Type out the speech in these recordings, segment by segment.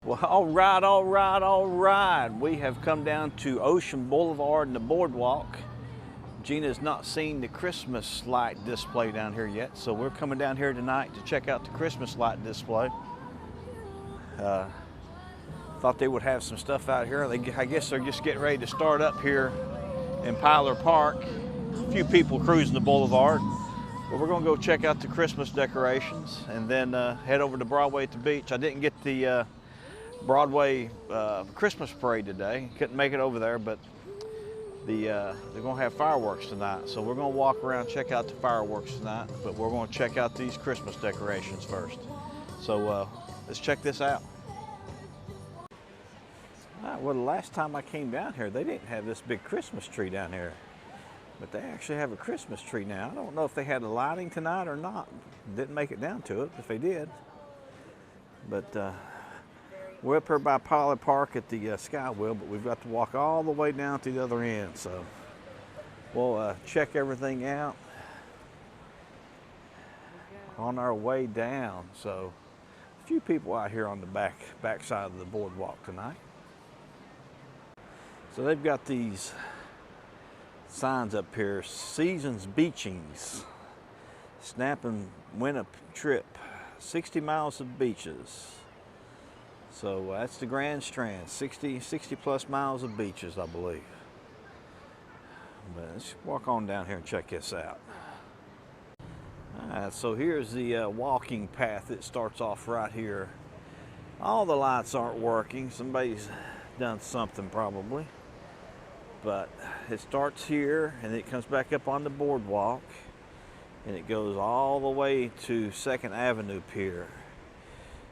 Well, all right, all right, all right. We have come down to Ocean Boulevard and the Boardwalk. Gina's not seen the Christmas light display down here yet, so we're coming down here tonight to check out the Christmas light display. Thought they would have some stuff out here. I guess they're just getting ready to start up here in Pilar Park. A few people cruising the boulevard. But we're going to go check out the Christmas decorations and then head over to Broadway at the beach. I didn't get the Broadway Christmas parade today. Couldn't make it over there, but they're going to have fireworks tonight. So we're going to walk around, check out the fireworks tonight, but we're going to check out these Christmas decorations first. So let's check this out. All right, well, the last time I came down here, they didn't have this big Christmas tree down here. But they actually have a Christmas tree now. I don't know if they had the lighting tonight or not. Didn't make it down to it if they did. But we're up here by Pilar Park at the Sky Wheel, but we've got to walk all the way down to the other end. So we'll check everything out on our way down. So a few people out here on the back side of the boardwalk tonight. So they've got these signs up here: Seasons Beachings, Snap and Win a Trip, 60 miles of beaches. So that's the Grand Strand, 60 plus miles of beaches, I believe. But let's walk on down here and check this out. All right, so here's the walking path. It starts off right here. All the lights aren't working. Somebody's done something probably. But it starts here and it comes back up on the boardwalk and it goes all the way to 2nd Avenue Pier.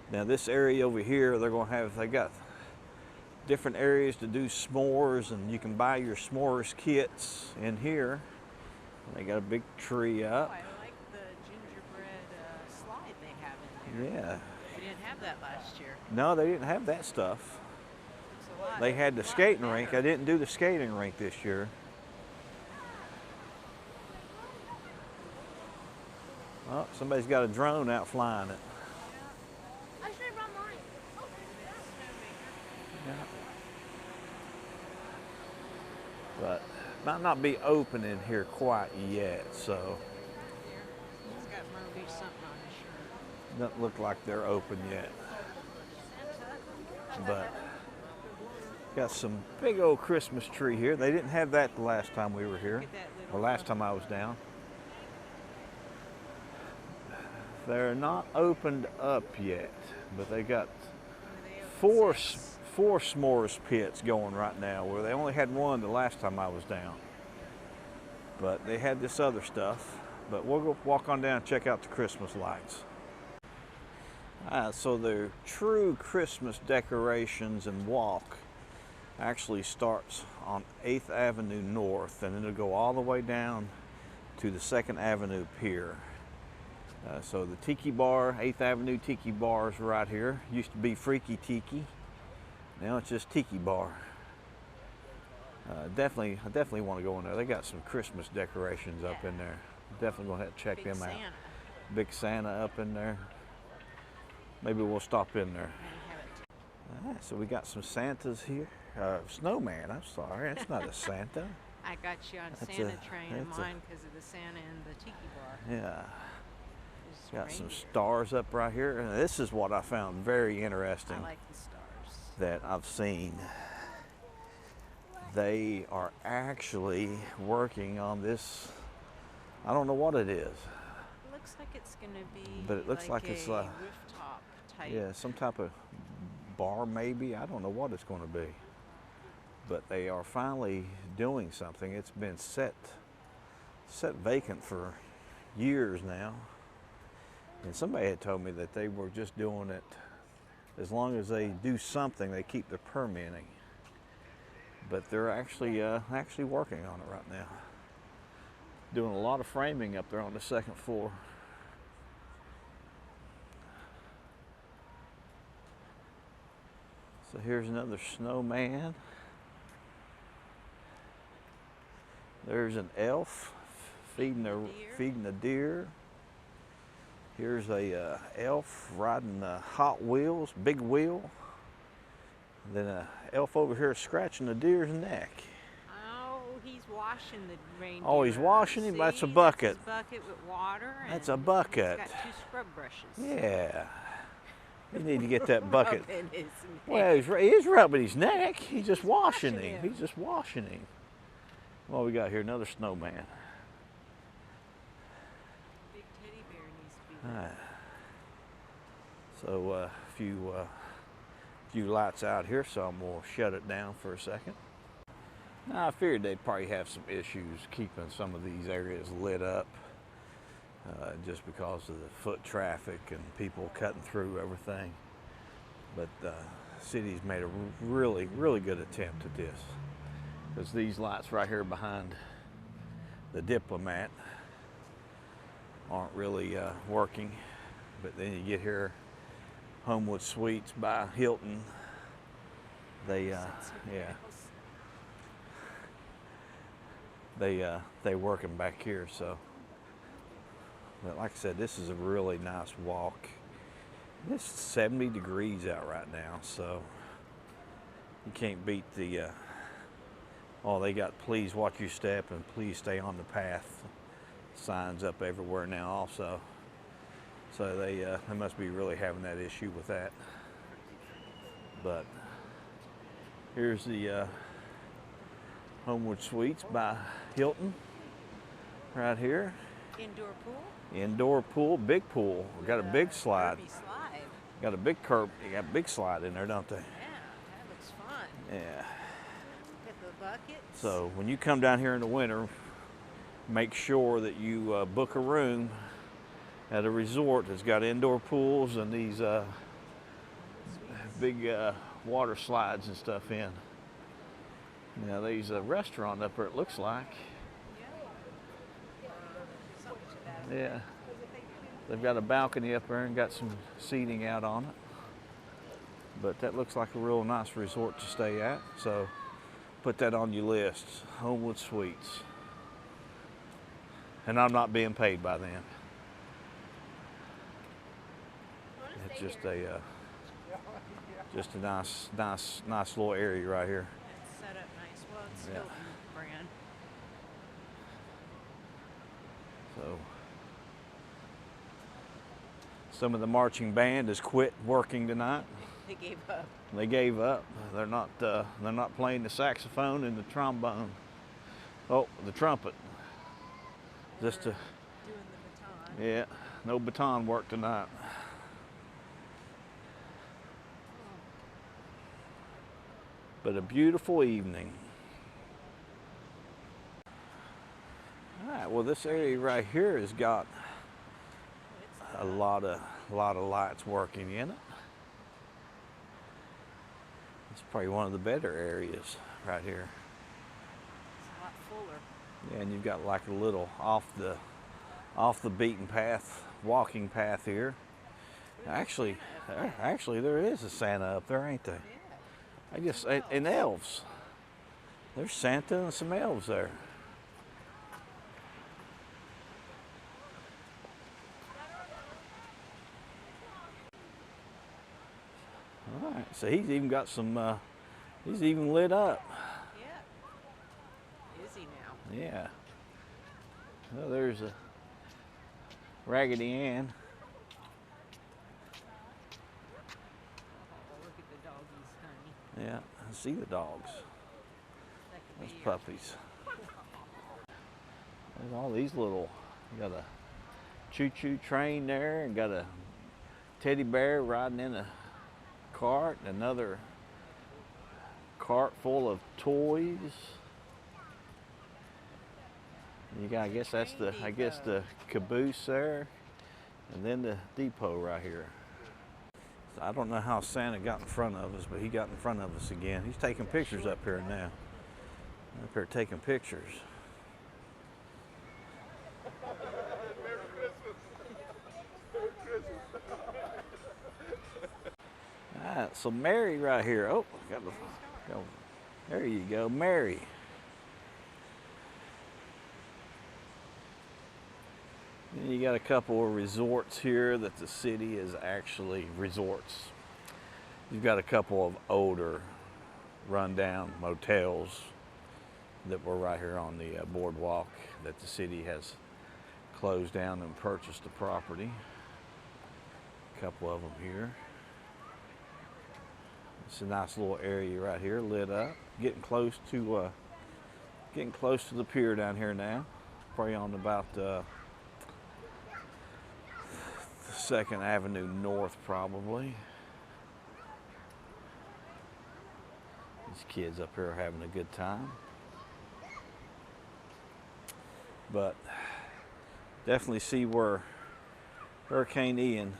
Now this area over here, they got different areas to do s'mores, and you can buy your s'mores kits in here. They got a big tree up. Oh, I like the gingerbread slide they have in there. Yeah. We didn't have that last year. No, they didn't have that stuff. They had the skating rink. I didn't do the skating rink this year. Oh, somebody's got a drone out flying it. I should have brought mine. Yeah. But might not be open in here quite yet, so He's got Murphy something on his shirt. doesn't look like they're open yet. But got some big old Christmas tree here. They didn't have that the last time we were here, or last time I was down. They're not opened up yet, but they got four s'mores pits going right now, where they only had one the last time I was down. But they had this other stuff. But we'll go walk on down and check out the Christmas lights. So the true Christmas decorations and walk actually starts on 8th Avenue North, and it'll go all the way down to the 2nd Avenue Pier. So the Tiki Bar, 8th Avenue Tiki Bar is right here. Used to be Freaky Tiki. Now it's just Tiki Bar. I definitely want to go in there. They got some Christmas decorations up in there. Definitely going to have to check them out. Big Santa up in there. Maybe we'll stop in there. All right, so we got some Santas here. Snowman, I'm sorry, that's not a Santa. I got you on Santa train in mine because of the Santa and the Tiki Bar. Yeah. Got some stars up right here. And this is what I found very interesting. I like the stars. That I've seen. They are actually working on this. I don't know what it is. It looks like it's going to be, but it looks like it's a rooftop type. Yeah, some type of bar maybe. I don't know what it's going to be. But they are finally doing something. It's been set vacant for years now. And somebody had told me that they were just doing it as long as they do something, they keep their permitting. But they're actually working on it right now. Doing a lot of framing up there on the 2nd floor. So here's another snowman. There's an elf feeding a deer. Here's a elf riding Hot Wheels, big wheel. Then a elf over here scratching a deer's neck. Oh, he's washing the reindeer. Oh, he's washing him? See, That's a bucket. That's his bucket with water. That's a and bucket. He's got 2 scrub brushes. Yeah. You need to get that bucket. Rubbing his Well, neck. he is rubbing his neck. He's just washing washing him. him. He's just washing him. What we got here? Another snowman. Big teddy bear needs to be All there. right. So a few lights out here, so I'm gonna shut it down for a second. Now I figured they'd probably have some issues keeping some of these areas lit up, just because of the foot traffic and people cutting through everything. But the city's made a really, really good attempt at this, because these lights right here behind the Diplomat aren't really working. But then you get here, Homewood Suites by Hilton. They they working back here. So, but like I said, this is a really nice walk. It's 70 degrees out right now, so you can't beat the. Oh, they got "Please watch your step" and "Please stay on the path" signs up everywhere now, also. So they must be really having that issue with that. But here's the Homewood Suites by Hilton right here. Indoor pool? Indoor pool, big pool. We got a big slide. Kirby slide. Got a big curb. You got a big slide in there, don't they? Yeah, that looks fun. Yeah. Look at the buckets. So when you come down here in the winter, make sure that you book a room at a resort that's got indoor pools and these big water slides and stuff in. Now there's a restaurant up there, it looks like. Yeah. They've got a balcony up there and got some seating out on it. But that looks like a real nice resort to stay at. So put that on your list, Homewood Suites. And I'm not being paid by them. It's just a nice little area right here. It's set up nice. Well, it's Yeah. Hilton brand. So some of the marching band has quit working tonight. They gave up. They gave up. They're not playing the saxophone and the trombone. Oh, the trumpet. Just to, Doing the baton. yeah, no baton work tonight. But a beautiful evening. All right, well this area right here has got a lot of lights working in it. It's probably one of the better areas right here. It's a lot fuller. Yeah, and you've got like a little off the beaten path walking path here. Actually there is a Santa up there, ain't there? Yeah. I guess, and elves. There's Santa and some elves there. All right, so he's even got some, he's even lit up. Yeah. Is he now? Yeah. Well, there's a Raggedy Ann. Oh, look at the doggies, honey. Yeah, I see the dogs. That could Those be puppies. There's all these little, you got a choo-choo train there and got a teddy bear riding in a cart, another cart full of toys. You got, I guess that's the, the caboose there, and then the depot right here. So I don't know how Santa got in front of us, but he got in front of us again. He's taking pictures up here now. Up here taking pictures. All right, so Mary right here. Oh, there you go, Mary. And you got a couple of resorts here that the city is actually resorts. You've got a couple of older rundown motels that were right here on the boardwalk that the city has closed down and purchased the property. A couple of them here. It's a nice little area right here, lit up. Getting close to the pier down here now. Probably on about the 2nd Avenue North, probably. These kids up here are having a good time. But definitely see where Hurricane Ian,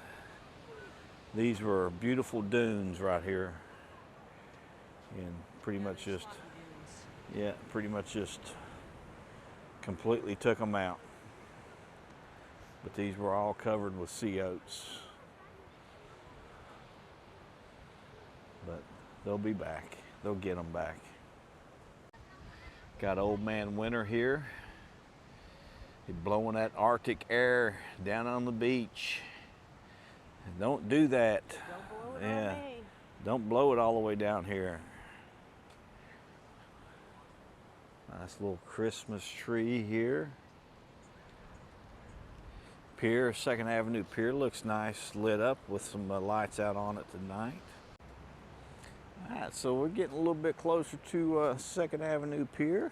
these were beautiful dunes right here. And pretty much just, yeah, pretty much just completely took them out. But these were all covered with sea oats. But they'll be back. They'll get them back. Got Old Man Winter here. He's blowing that Arctic air down on the beach. Don't do that. Don't blow it Yeah. on me. Don't blow it all the way down here. Nice little Christmas tree here. Pier, 2nd Avenue Pier looks nice, lit up with some lights out on it tonight. All right, so we're getting a little bit closer to 2nd Avenue Pier.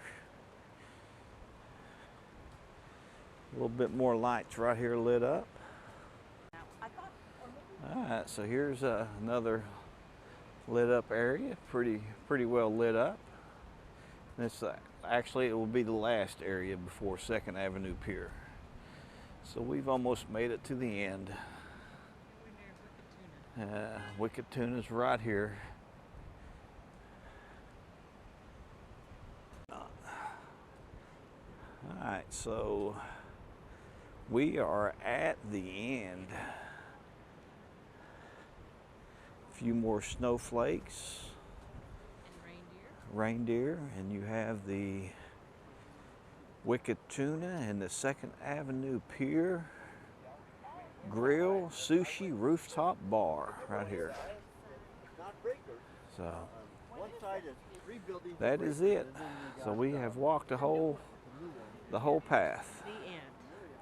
A little bit more lights right here lit up. All right, so here's another lit up area, pretty well lit up. This actually, it will be the last area before 2nd Avenue Pier. So we've almost made it to the end. Wicked Tuna's right here. All right, so we are at the end. A few more snowflakes. Reindeer, and you have the Wicked Tuna and the 2nd Avenue Pier Grill Sushi Rooftop Bar right here. So that is it. So we have walked the whole path. The end.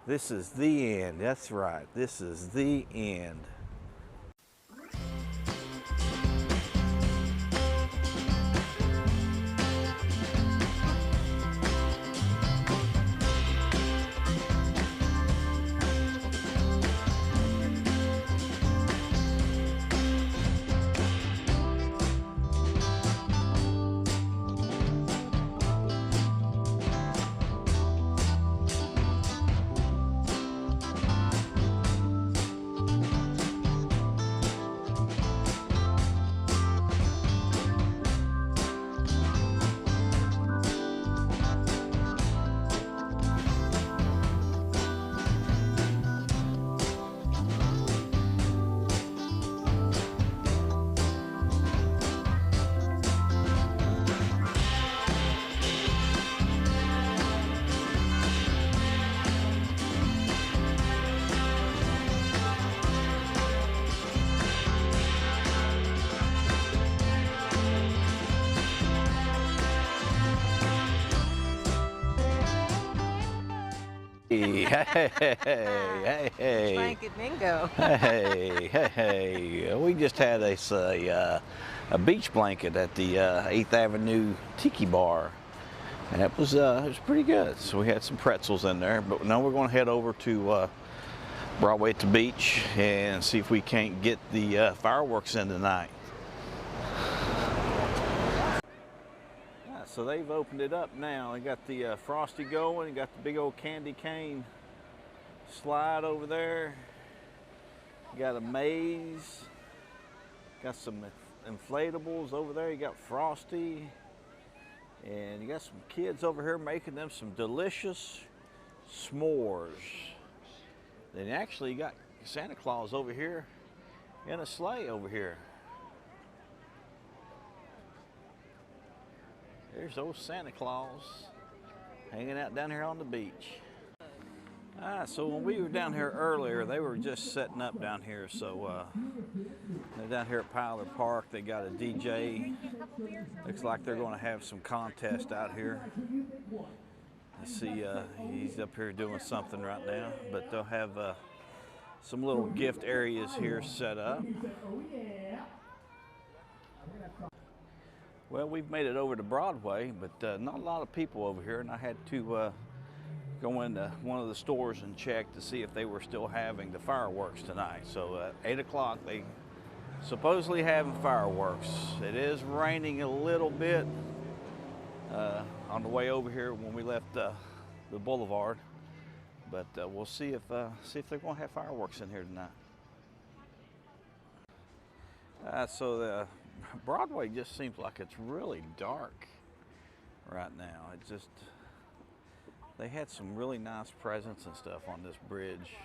This is the end. That's right. This is the end. Hey. Blanket bingo. Hey. We just had a beach blanket at the 8th Avenue Tiki Bar. And it was pretty good. So we had some pretzels in there. But now we're going to head over to Broadway at the beach and see if we can't get the fireworks in tonight. So they've opened it up now. They got the Frosty going. You got the big old candy cane slide over there. You got a maze. Got some inflatables over there. You got Frosty. And you got some kids over here making them some delicious s'mores. Then actually you got Santa Claus over here in a sleigh over here. There's old Santa Claus hanging out down here on the beach. So when we were down here earlier, they were just setting up down here. So they're down here at Tyler Park. They got a DJ. Looks like they're going to have some contest out here. I see he's up here doing something right now, but they'll have some little gift areas here set up. Well, we've made it over to Broadway, but not a lot of people over here, and I had to go into one of the stores and check to see if they were still having the fireworks tonight. So at 8 o'clock, they supposedly having fireworks. It is raining a little bit on the way over here when we left the boulevard, but we'll see if they're going to have fireworks in here tonight. So the Broadway just seems like it's really dark right now. It just, they had some really nice presents and stuff on this bridge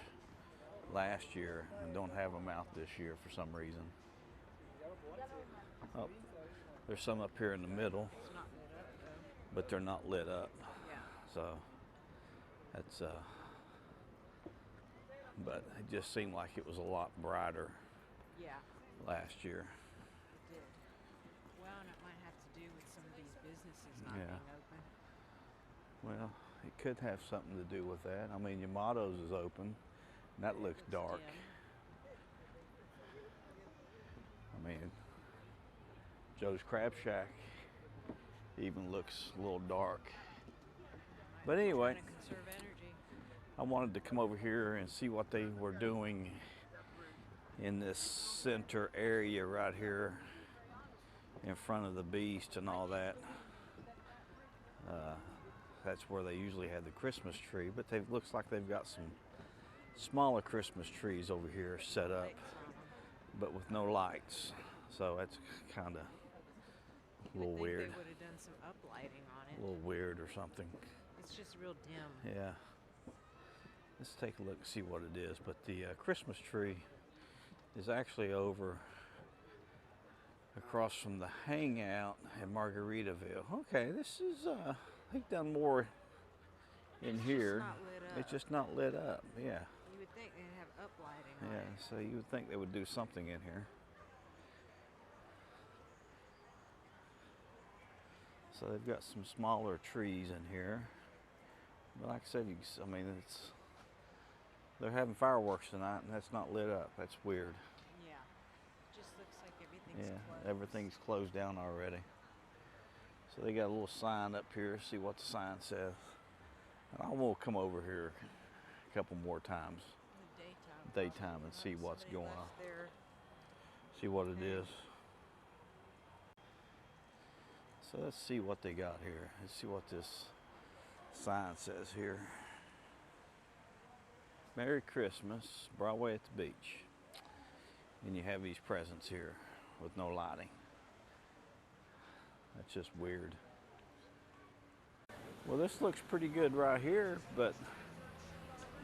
last year and don't have them out this year for some reason. Oh, there's some up here in the middle, but they're not lit up. So that's but it just seemed like it was a lot brighter last year. It did. Well, and it might have to do with some of these businesses not being open. Well, it could have something to do with that. I mean, Yamato's is open, and that looks dark. I mean, Joe's Crab Shack even looks a little dark. But anyway, Conserve energy. I wanted to come over here and see what they were doing in this center area right here in front of the Beast and all that. That's where they usually have the Christmas tree, but it looks like they've got some smaller Christmas trees over here set up, but with no lights. So that's kind of a little weird. They would have done some uplighting on it. A little weird or something. It's just real dim. Yeah. Let's take a look and see what it is. But the Christmas tree is actually over across from the Hangout in Margaritaville. Okay, this is, they've done more in here. It's just not lit up. Yeah. You would think they'd have uplighting on Yeah, it. so you would think they would do something in here. So they've got some smaller trees in here. But like I said, I mean, they're having fireworks tonight and that's not lit up. That's weird. Yeah. Just looks like everything's closed. Everything's closed down already. So they got a little sign up here, see what the sign says. And I will come over here a couple more times. In the daytime and see what's going on. Their See what it is. So let's see what they got here. Let's see what this sign says here. Merry Christmas, Broadway at the beach. And you have these presents here with no lighting. That's just weird. Well, this looks pretty good right here, but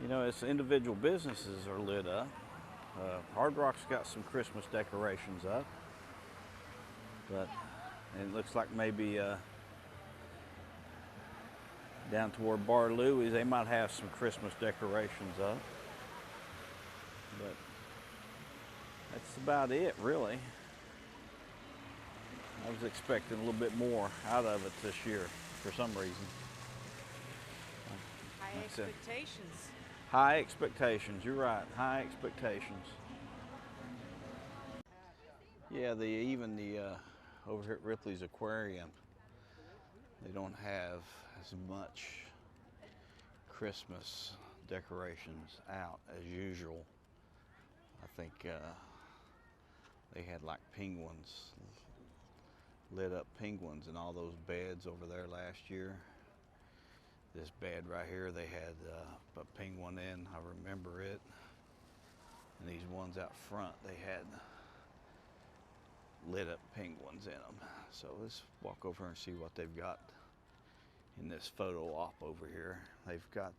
you know, it's individual businesses are lit up. Hard Rock's got some Christmas decorations up, but it looks like maybe down toward Bar Louie's, they might have some Christmas decorations up. But that's about it, really. I was expecting a little bit more out of it this year for some reason. high expectations. High expectations, you're right, high expectations. Yeah, even the over here at Ripley's Aquarium, they don't have as much Christmas decorations out as usual. I think they had like penguins, lit up penguins in all those beds over there last year. This bed right here, they had a penguin in, I remember it. And these ones out front, they had lit up penguins in them. So let's walk over and see what they've got in this photo op over here. They've got,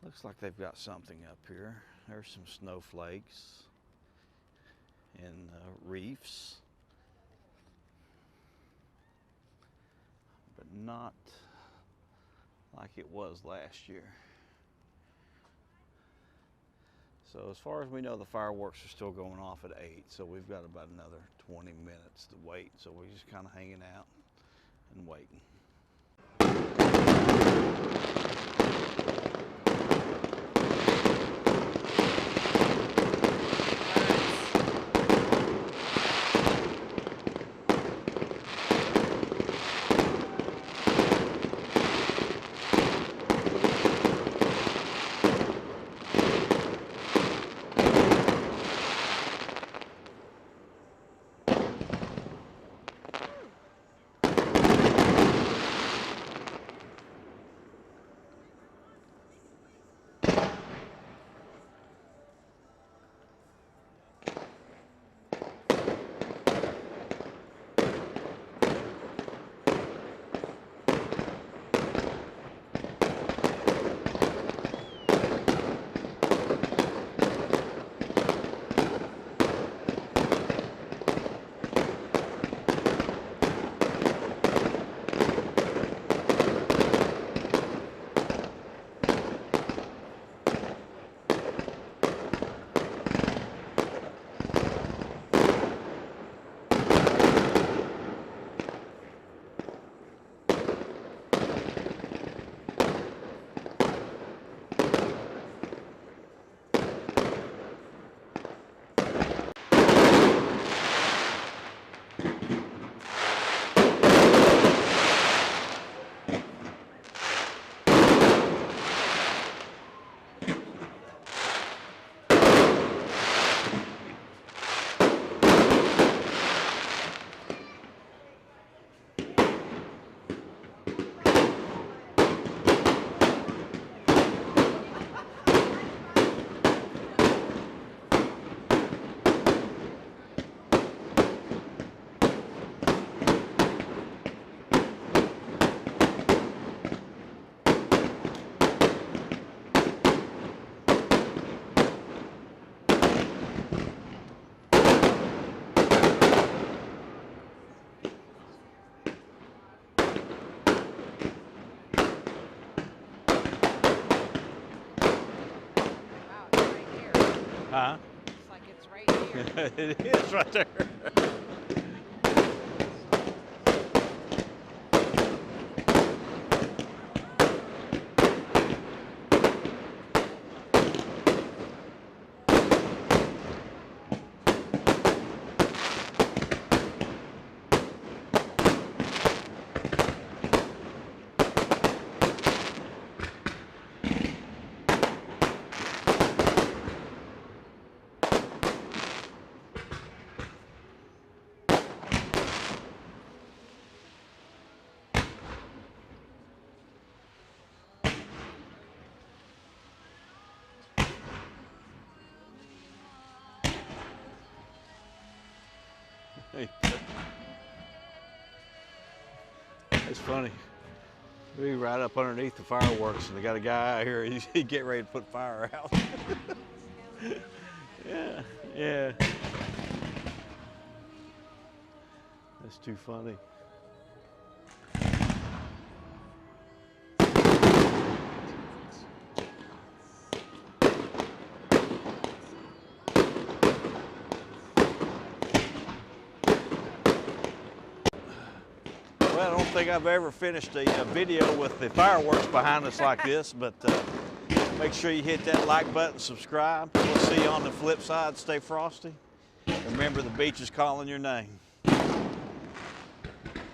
looks like they've got something up here. There's some snowflakes and reefs, but not like it was last year. So as far as we know, the fireworks are still going off at 8, so we've got about another 20 minutes to wait. So we're just kind of hanging out and waiting. Huh? It's like it's right here. It is right there. It's funny. We right up underneath the fireworks, and they got a guy out here. He's getting ready to put fire out. Yeah, yeah. That's too funny. Well, I don't think I've ever finished a video with the fireworks behind us like this, but make sure you hit that like button, subscribe. We'll see you on the flip side. Stay frosty. Remember, the beach is calling your name.